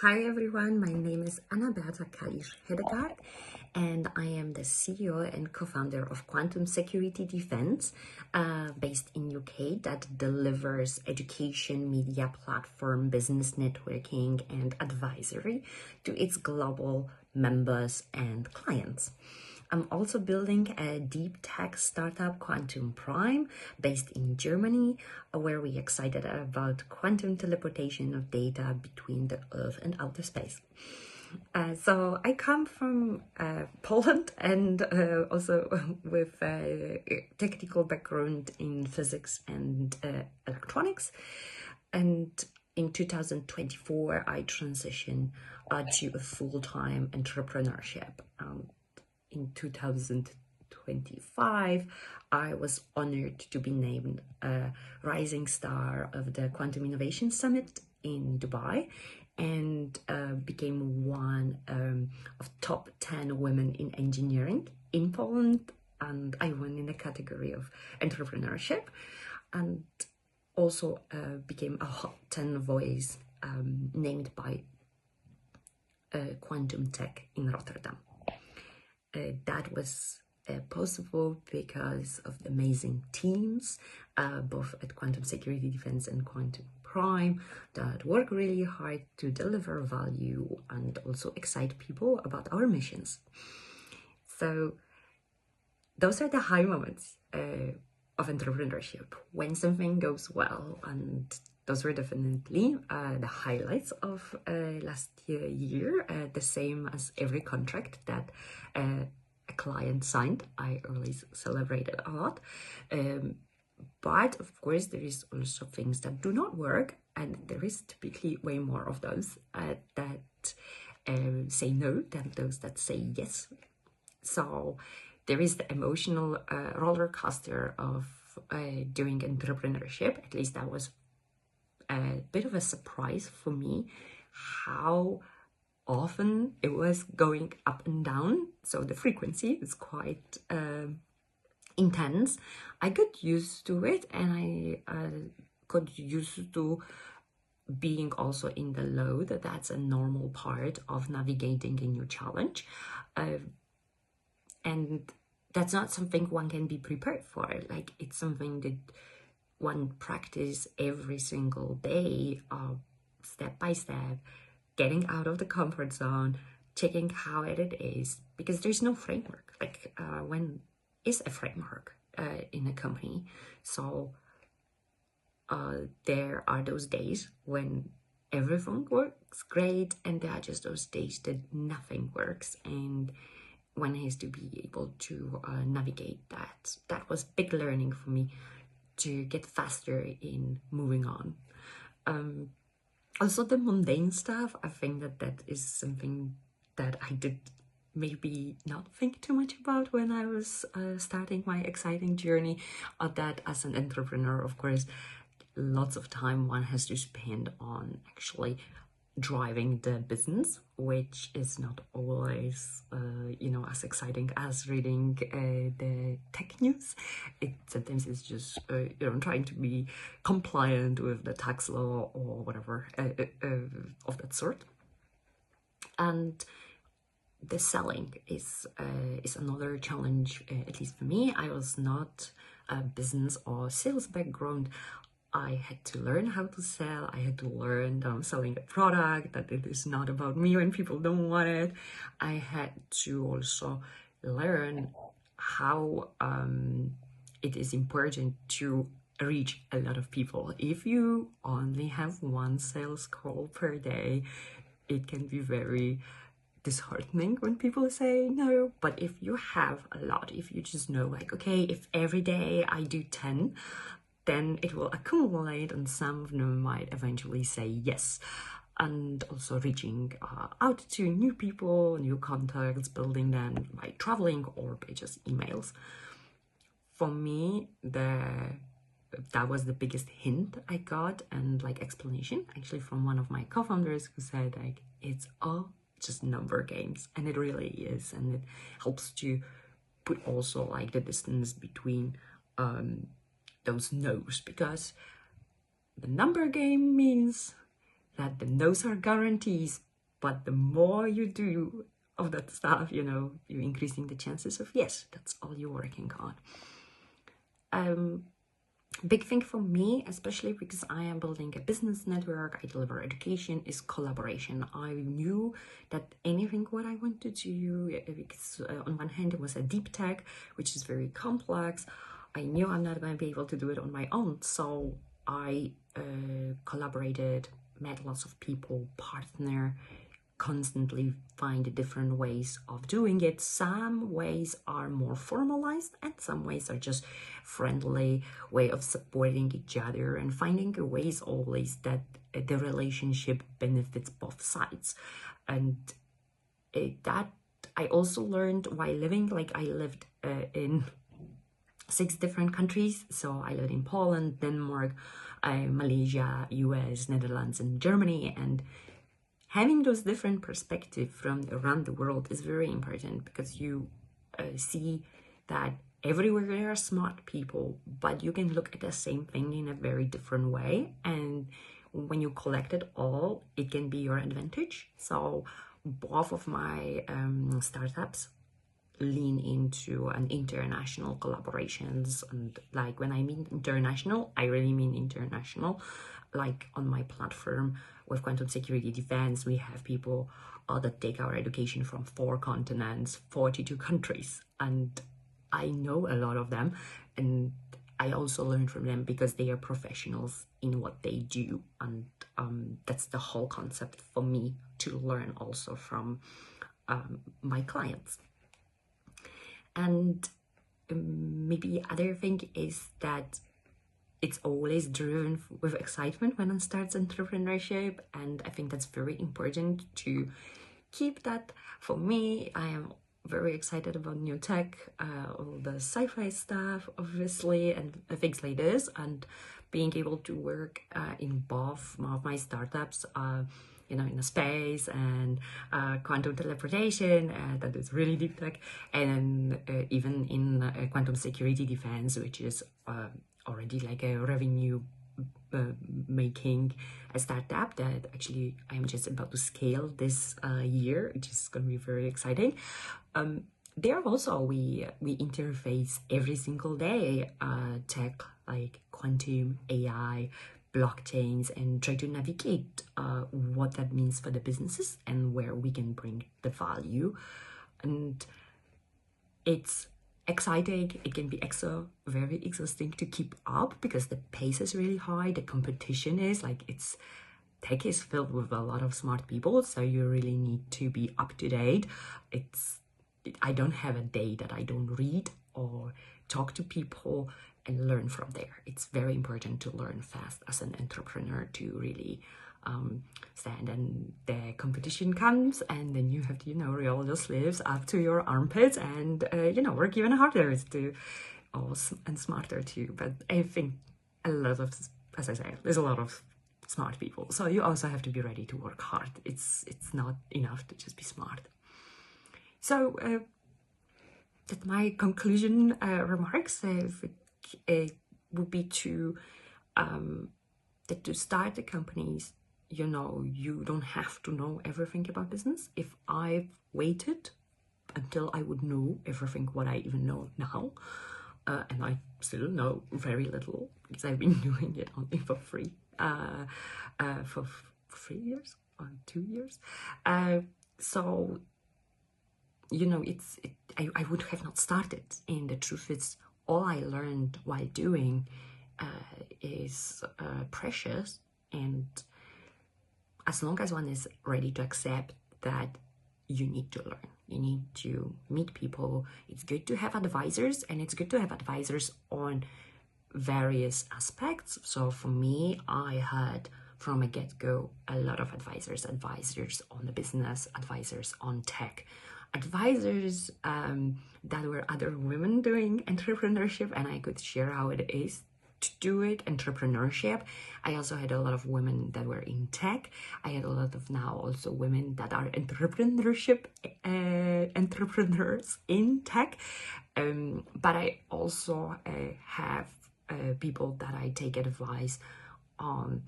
Hi everyone, my name is Hedegaard and I am the CEO and co-founder of QuantumPrime-QSecDef, based in UK, that delivers education, media platform, business networking and advisory to its global members and clients. I'm also building a deep tech startup, QuantumPrime, based in Germany, where we're excited about quantum teleportation of data between the Earth and outer space. So I come from Poland and also with a technical background in physics and electronics. And in 2024, I transitioned to a full-time entrepreneurship. In 2025, I was honored to be named a rising star of the Quantum Innovation Summit in Dubai and became one of top 10 women in engineering in Poland. And I won in the category of entrepreneurship and also became a Hot 10 voice named by Quantum Tech in Rotterdam. That was possible because of the amazing teams, both at QuantumPrime-QSecDef and QuantumPrime, that work really hard to deliver value and also excite people about our missions. So those are the high moments of entrepreneurship, when something goes well, and those were definitely the highlights of last year, the same as every contract that a client signed. I always celebrated a lot. But of course, there is also things that do not work, and there is typically way more of those that say no than those that say yes. So there is the emotional roller coaster of doing entrepreneurship. At least that was a bit of a surprise for me, how often it was going up and down. So the frequency is quite intense. I got used to it, and I got used to being also in the low, that's a normal part of navigating a new challenge. And that's not something one can be prepared for. Like, it's something that one practice every single day, step by step, getting out of the comfort zone, checking how it is, because there's no framework. Like, when is a framework in a company? So there are those days when everything works great, and there are just those days that nothing works, and one has to be able to navigate that. That was big learning for me, to get faster in moving on. Also the mundane stuff, I think that is something that I did maybe not think too much about when I was starting my exciting journey. That as an entrepreneur, of course, lots of time one has to spend on actually driving the business, which is not always as exciting as reading the tech news. Sometimes it's just trying to be compliant with the tax law or whatever of that sort. And the selling is another challenge, at least for me. I was not a business or sales background. I had to learn how to sell. I had to learn that I'm selling a product, that it is not about me when people don't want it. I had to also learn how it is important to reach a lot of people. If you only have one sales call per day, it can be very disheartening when people say no. But if you have a lot, if you just know, like, okay, if every day I do 10, then it will accumulate, and some of them might eventually say yes. And also reaching out to new people, new contacts, building them by traveling or by just emails. For me, that was the biggest hint I got, and like explanation actually from one of my co-founders, who said, like, it's all just number games, and it really is. And it helps to put also like the distance between those no's, because the number game means that the no's are guarantees, but the more you do of that stuff, you know, you're increasing the chances of, yes, that's all you're working on. Big thing for me, especially because I am building a business network, I deliver education, is collaboration. I knew that anything what I want to do, because on one hand it was a deep tech, which is very complex. I knew I'm not going to be able to do it on my own, so I collaborated, met lots of people, partner, constantly find different ways of doing it. Some ways are more formalized and some ways are just friendly way of supporting each other and finding ways always that the relationship benefits both sides. And that I also learned while living, like I lived in 6 different countries. So I lived in Poland, Denmark, Malaysia, US, Netherlands, and Germany. And having those different perspectives from around the world is very important, because you see that everywhere there are smart people, but you can look at the same thing in a very different way. And when you collect it all, it can be your advantage. So both of my startups lean into an international collaborations. And like when I mean international, I really mean international. Like on my platform with Quantum Security Defense, we have people that take our education from 4 continents, 42 countries. And I know a lot of them, and I also learn from them because they are professionals in what they do. And that's the whole concept for me, to learn also from my clients. And maybe other thing is that it's always driven with excitement when one starts entrepreneurship, and I think that's very important to keep that. For me, I am very excited about new tech, all the sci-fi stuff, obviously, and things like this, and being able to work in both of my startups, you know, in the space and quantum teleportation, that is really deep tech, and even in quantum security defense, which is already like a revenue making a startup that actually I'm just about to scale this year, which is going to be very exciting. There also we interface every single day tech like quantum, AI, blockchains, and try to navigate what that means for the businesses and where we can bring the value. And it's exciting. It can be very exhausting to keep up because the pace is really high. The competition is like, tech is filled with a lot of smart people, so you really need to be up to date. I don't have a day that I don't read or talk to people and learn from there. It's very important to learn fast as an entrepreneur to really stand. And the competition comes, and then you have to, you know, roll your sleeves up to your armpits and, you know, work even harder and smarter too. But I think a lot of, as I say, there's a lot of smart people. So you also have to be ready to work hard. It's not enough to just be smart. So that my conclusion remarks would be that to start the companies, you know, you don't have to know everything about business. If I've waited until I would know everything what I even know now, and I still know very little because I've been doing it only for free for 3 years or 2 years. So, you know, I would have not started. And the truth is, all I learned while doing is precious. And as long as one is ready to accept that you need to learn, you need to meet people, it's good to have advisors, and it's good to have advisors on various aspects. So for me, I had from a get-go a lot of advisors on the business, advisors on tech, advisors that were other women doing entrepreneurship, and I could share how it is to do it, entrepreneurship. I also had a lot of women that were in tech. I had a lot of now also women that are entrepreneurs in tech. But I also have people that I take advice on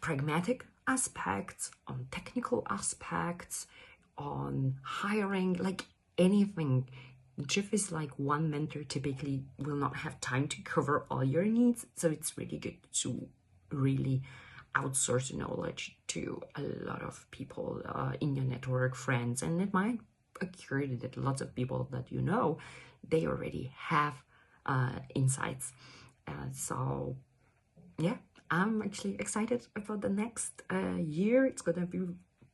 pragmatic aspects, on technical aspects, on hiring, like anything. Jeff is like one mentor typically will not have time to cover all your needs, so it's really good to really outsource knowledge to a lot of people in your network, friends, and it might occur that lots of people that you know, they already have insights. So yeah, I'm actually excited about the next year. It's gonna be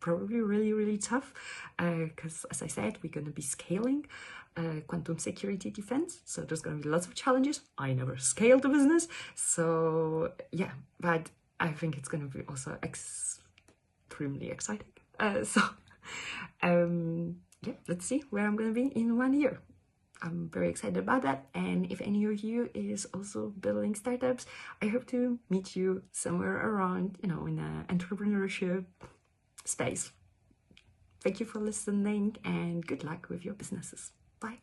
probably really tough because, as I said, we're gonna be scaling quantum security defense, so there's gonna be lots of challenges. I never scaled a business, so yeah, but I think it's gonna be also extremely exciting. Yeah, let's see where I'm gonna be in 1 year. I'm very excited about that, and if any of you is also building startups, I hope to meet you somewhere around, in the entrepreneurship space. Thank you for listening, and good luck with your businesses. Bye.